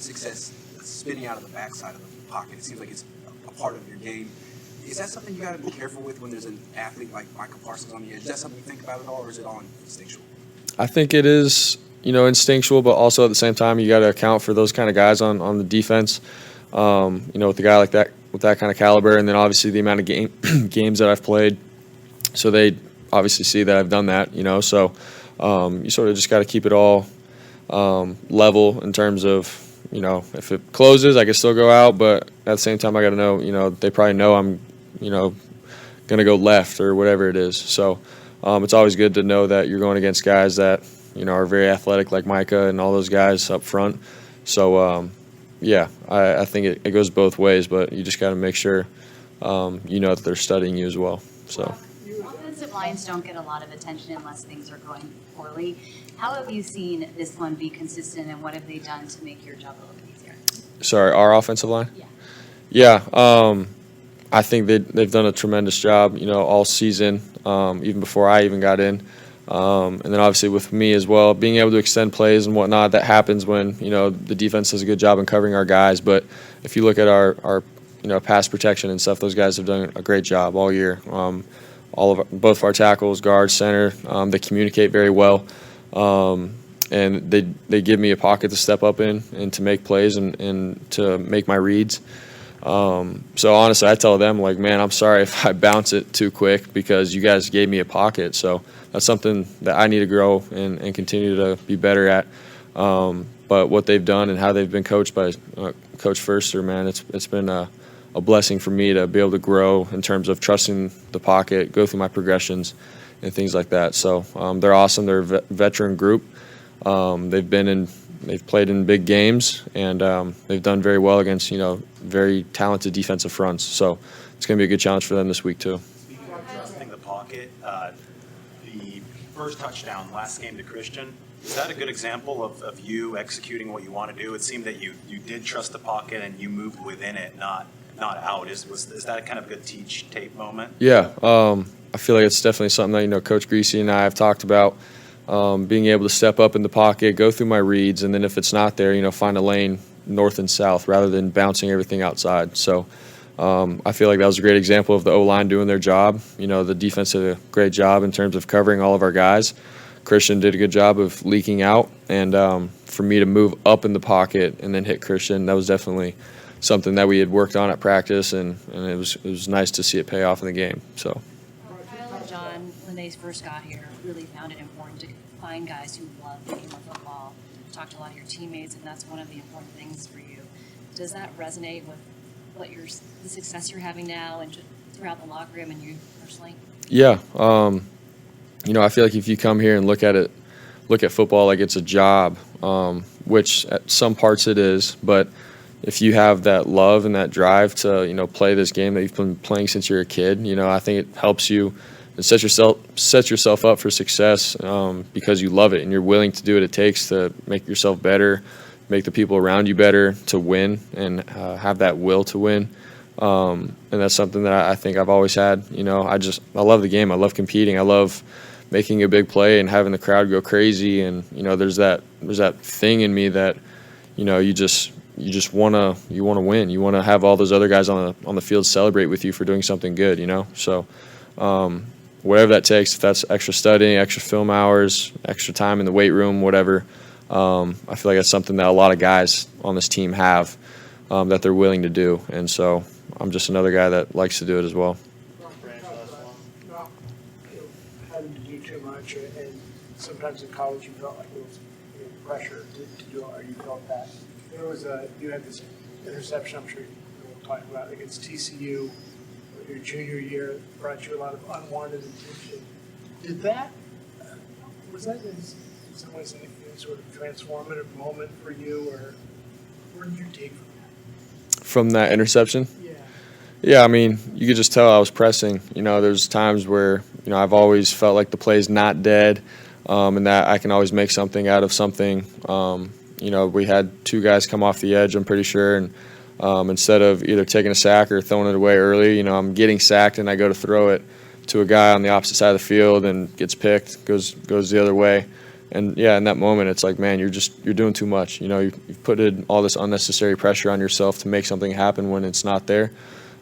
success spinning out of the backside of the pocket. It seems like it's a part of your game. Is that something you got to be careful with when there's an athlete like Michael Parsons on the edge? Is that something you think about at all, or is it all instinctual? I think it is, instinctual, but also at the same time, you got to account for those kind of guys on the defense. With a guy like that, with that kind of caliber, and then obviously the amount of games that I've played. So they obviously see that I've done that, So you sort of just got to keep it all level in terms of, if it closes, I can still go out, but at the same time, I got to know, they probably know I'm, going to go left or whatever it is. So it's always good to know that you're going against guys that, are very athletic like Micah and all those guys up front. So, I think it goes both ways, but you just got to make sure, that they're studying you as well. So. Offensive lines don't get a lot of attention unless things are going poorly. How have you seen this one be consistent, and what have they done to make your job a little bit easier? Sorry, our offensive line? Yeah. Yeah, I think they've done a tremendous job, all season, even before I even got in. And then obviously with me as well, being able to extend plays and whatnot, that happens when, the defense does a good job in covering our guys. But if you look at our pass protection and stuff, those guys have done a great job all year. Both of our tackles, guards, center, they communicate very well. And they give me a pocket to step up in and to make plays and to make my reads. So honestly, I tell them, like, man, I'm sorry if I bounce it too quick because you guys gave me a pocket. So that's something that I need to grow and continue to be better at. But what they've done and how they've been coached by Coach Furster, man, it's been a blessing for me to be able to grow in terms of trusting the pocket, go through my progressions and things like that. So they're awesome. They're a veteran group. They've played in big games, and they've done very well against, very talented defensive fronts. So it's going to be a good challenge for them this week, too. Speaking of trusting the pocket, the first touchdown last game to Christian, is that a good example of you executing what you want to do? It seemed that you did trust the pocket and you moved within it, not out. Is that kind of a good teach tape moment? Yeah, I feel like it's definitely something that, Coach Greasy and I have talked about. Being able to step up in the pocket, go through my reads, and then if it's not there, find a lane north and south rather than bouncing everything outside. So I feel like that was a great example of the O-line doing their job. The defense did a great job in terms of covering all of our guys. Christian did a good job of leaking out, and for me to move up in the pocket and then hit Christian, that was definitely something that we had worked on at practice, and it was nice to see it pay off in the game. So. Kyle and John, when they first got here, really found it important to find guys who love the game of football. I've talked to a lot of your teammates, and that's one of the important things for you. Does that resonate with the success you're having now and throughout the locker room and you personally? Yeah. I feel like if you come here and look at football like it's a job, which at some parts it is, but if you have that love and that drive to, play this game that you've been playing since you're a kid, I think it helps you and set yourself up for success because you love it and you're willing to do what it takes to make yourself better, make the people around you better, to win and have that will to win. And that's something that I think I've always had. I love the game. I love competing. I love making a big play and having the crowd go crazy. And there's that thing in me that you just want to win. You want to have all those other guys on the field celebrate with you for doing something good. So. Whatever that takes, if that's extra studying, extra film hours, extra time in the weight room, whatever, I feel like that's something that a lot of guys on this team have that they're willing to do. And so I'm just another guy that likes to do it as well. Not having to do too much, and sometimes in college you felt like it was pressure to do it, or you felt that. You had this interception, I'm sure you'll talk about, against TCU. Your junior year brought you a lot of unwanted attention. Was that in some ways a sort of transformative moment for you, or where did you take from that? From that interception? Yeah. Yeah, I mean, you could just tell I was pressing. There's times where, I've always felt like the play's not dead and that I can always make something out of something. We had two guys come off the edge, I'm pretty sure, and instead of either taking a sack or throwing it away early, I'm getting sacked and I go to throw it to a guy on the opposite side of the field and gets picked, goes the other way. And yeah, in that moment, it's like, man, you're doing too much. You know, you've put in all this unnecessary pressure on yourself to make something happen when it's not there.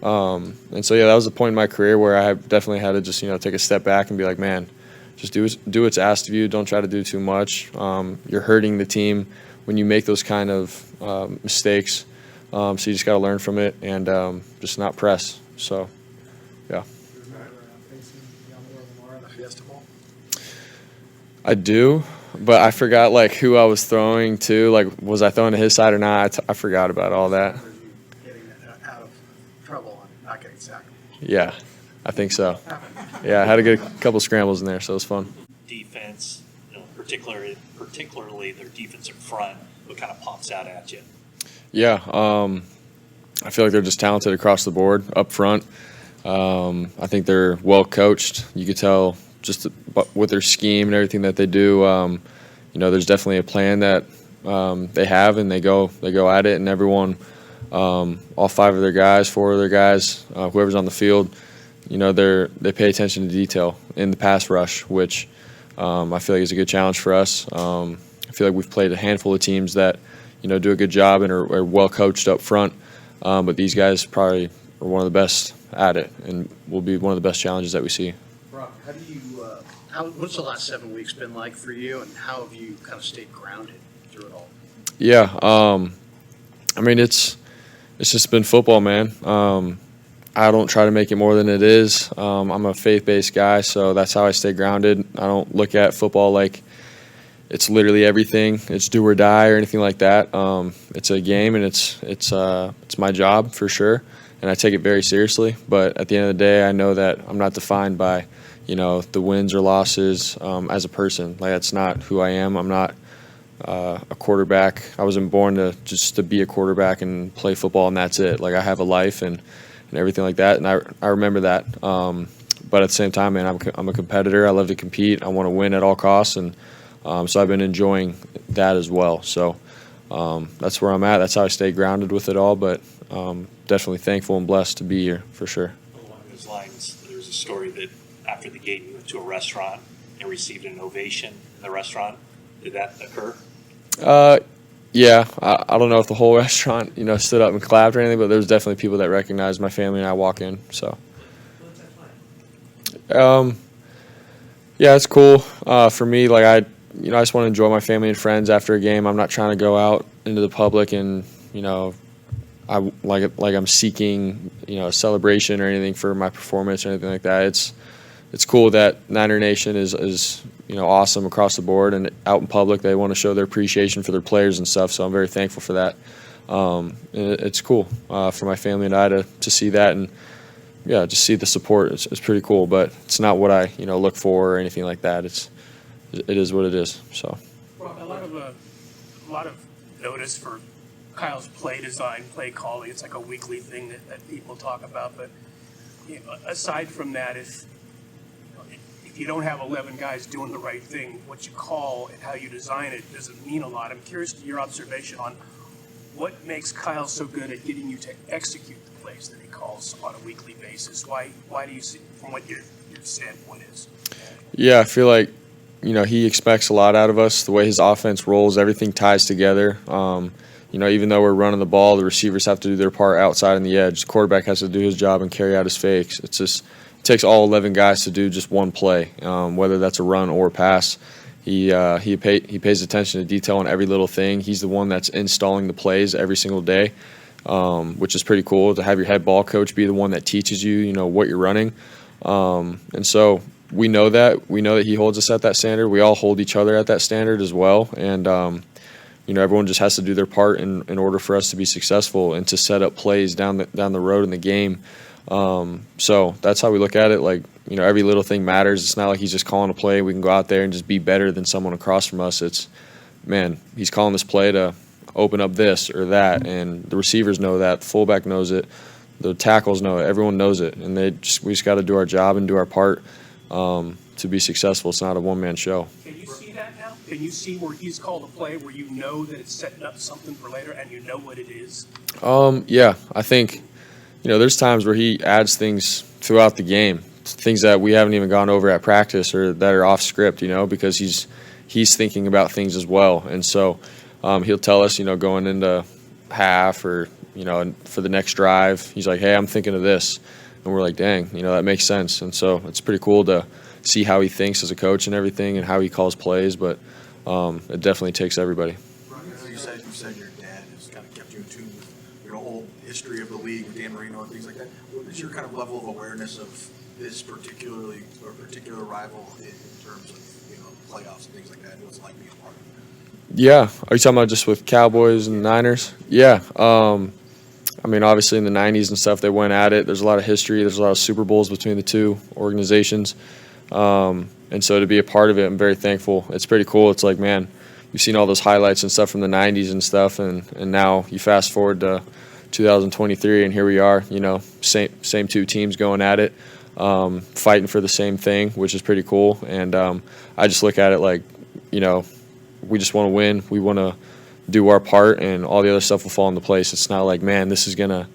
And so, yeah, that was the point in my career where I definitely had to just, take a step back and be like, man, just do what's asked of you. Don't try to do too much. You're hurting the team when you make those kind of mistakes. So you just got to learn from it and just not press. So, yeah. I do, but I forgot who I was throwing to. Was I throwing to his side or not? I forgot about all that. Getting out of trouble and not getting sacked. Yeah, I think so. Yeah, I had a good couple scrambles in there, so it was fun. Defense, particularly their defensive front, what kind of pops out at you? Yeah, I feel like they're just talented across the board up front. I think they're well coached. You could tell just with their scheme and everything that they do. There's definitely a plan that they have, and they go at it. And everyone, all 5 of their guys, 4 of their guys, whoever's on the field, they pay attention to detail in the pass rush, which I feel like is a good challenge for us. I feel like we've played a handful of teams that do a good job and are well coached up front, but these guys probably are one of the best at it, and will be one of the best challenges that we see. Brock, what's the last 7 weeks been like for you, and how have you kind of stayed grounded through it all? Yeah, it's just been football, man. I don't try to make it more than it is. I'm a faith-based guy, so that's how I stay grounded. I don't look at football like it's literally everything. It's do or die or anything like that. It's a game, and it's my job for sure, and I take it very seriously. But at the end of the day, I know that I'm not defined by the wins or losses as a person. That's not who I am. I'm not a quarterback. I wasn't born to be a quarterback and play football, and that's it. I have a life and everything like that, and I remember that. But at the same time, man, I'm a competitor. I love to compete. I want to win at all costs, and so I've been enjoying that as well. So that's where I'm at. That's how I stay grounded with it all, but definitely thankful and blessed to be here for sure. Along those lines, there's a story that after the game you went to a restaurant and received an ovation in the restaurant. Did that occur? Yeah, I don't know if the whole restaurant, stood up and clapped or anything, but there was definitely people that recognized my family and I walk in. So, yeah, it's cool. For me, I just want to enjoy my family and friends after a game. I'm not trying to go out into the public and, I'm seeking, a celebration or anything for my performance or anything like that. It's cool that Niner Nation is awesome across the board, and out in public they want to show their appreciation for their players and stuff. So I'm very thankful for that. And it's cool for my family and I to see that, and yeah, just see the support. It's pretty cool, but it's not what I look for or anything like that. It is what it is. So A lot of notice for Kyle's play design, play calling. It's like a weekly thing that people talk about. But aside from that, if you don't have 11 guys doing the right thing, what you call and how you design it doesn't mean a lot. I'm curious to your observation on what makes Kyle so good at getting you to execute the plays that he calls on a weekly basis. Why do you see, from what your standpoint is? yeah, I feel like he expects a lot out of us. The way his offense rolls, everything ties together. Even though we're running the ball, the receivers have to do their part outside on the edge. The quarterback has to do his job and carry out his fakes. It takes all 11 guys to do just one play, whether that's a run or a pass. He pays attention to detail on every little thing. He's the one that's installing the plays every single day, which is pretty cool to have your head ball coach be the one that teaches you, what you're running. And so we know that he holds us at that standard. We all hold each other at that standard as well. And everyone just has to do their part in order for us to be successful and to set up plays down the road in the game. So that's how we look at it. Every little thing matters. It's not like he's just calling a play. We can go out there and just be better than someone across from us. He's calling this play to open up this or that, and the receivers know that, the fullback knows it, the tackles know it, everyone knows it, and we just got to do our job and do our part to be successful. It's not a one-man show. Can you see that now? Can you see where he's called a play where you know that it's setting up something for later and you know what it is? Yeah, I think there's times where he adds things throughout the game, things that we haven't even gone over at practice or that are off script, because he's he's thinking about things as well. And so he'll tell us, going into half or, for the next drive, he's like, hey, I'm thinking of this. And we're like, dang, that makes sense. And so it's pretty cool to see how he thinks as a coach and everything and how he calls plays. But it definitely takes everybody. Brock, I know you said your dad has kind of kept you in tune with whole history of the league with Dan Marino and things like that. What is your kind of level of awareness of this particular rival in terms of playoffs and things like that? What's it like being a part of it? Yeah. Are you talking about just with Cowboys and Niners? Yeah. Obviously in the 90s and stuff, they went at it. There's a lot of history. There's a lot of Super Bowls between the two organizations. And so to be a part of it, I'm very thankful. It's pretty cool. It's like, man, you've seen all those highlights and stuff from the 90s and stuff, and now you fast forward to 2023, and here we are, same two teams going at it, fighting for the same thing, which is pretty cool. And I just look at it like, we just want to win. We want to do our part, and all the other stuff will fall into place. It's not like, man, this is going to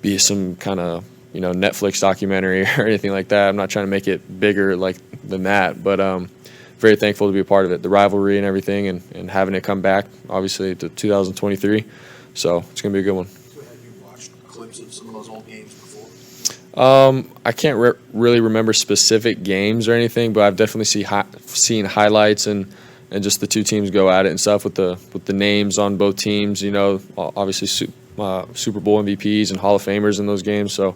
be some kind of, Netflix documentary or anything like that. I'm not trying to make it bigger than that, but very thankful to be a part of it, the rivalry and everything, and having it come back, obviously, to 2023. So it's going to be a good one. So have you watched clips of some of those old games before? I can't really remember specific games or anything, but I've definitely seen highlights and just the two teams go at it and stuff with the names on both teams. Obviously Super Bowl MVPs and Hall of Famers in those games. So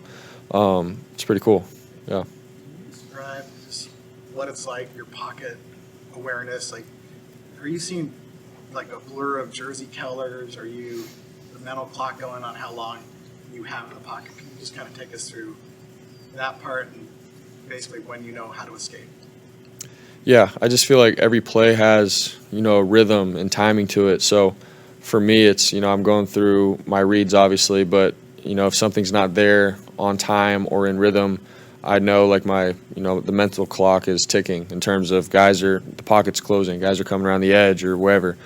it's pretty cool. Yeah. Describe just what it's like, your pocket awareness. Are you seeing a blur of jersey colors? Are you the mental clock going on how long you have in the pocket? Can you just kind of take us through that part and basically when you know how to escape? Yeah, I just feel like every play has, a rhythm and timing to it. So for me, it's, I'm going through my reads, obviously, but, if something's not there on time or in rhythm, I know the mental clock is ticking in terms of the pocket's closing, guys are coming around the edge or wherever.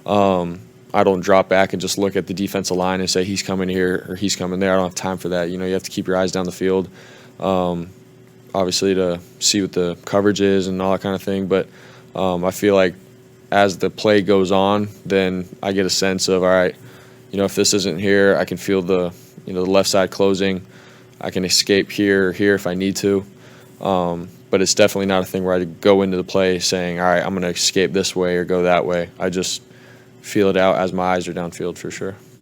I don't drop back and just look at the defensive line and say he's coming here or he's coming there. I don't have time for that. You have to keep your eyes down the field. Obviously to see what the coverage is and all that kind of thing. But I feel like as the play goes on, then I get a sense of, all right, if this isn't here, I can feel the left side closing. I can escape here or here if I need to. But it's definitely not a thing where I go into the play saying, all right, I'm going to escape this way or go that way. I just feel it out as my eyes are downfield for sure.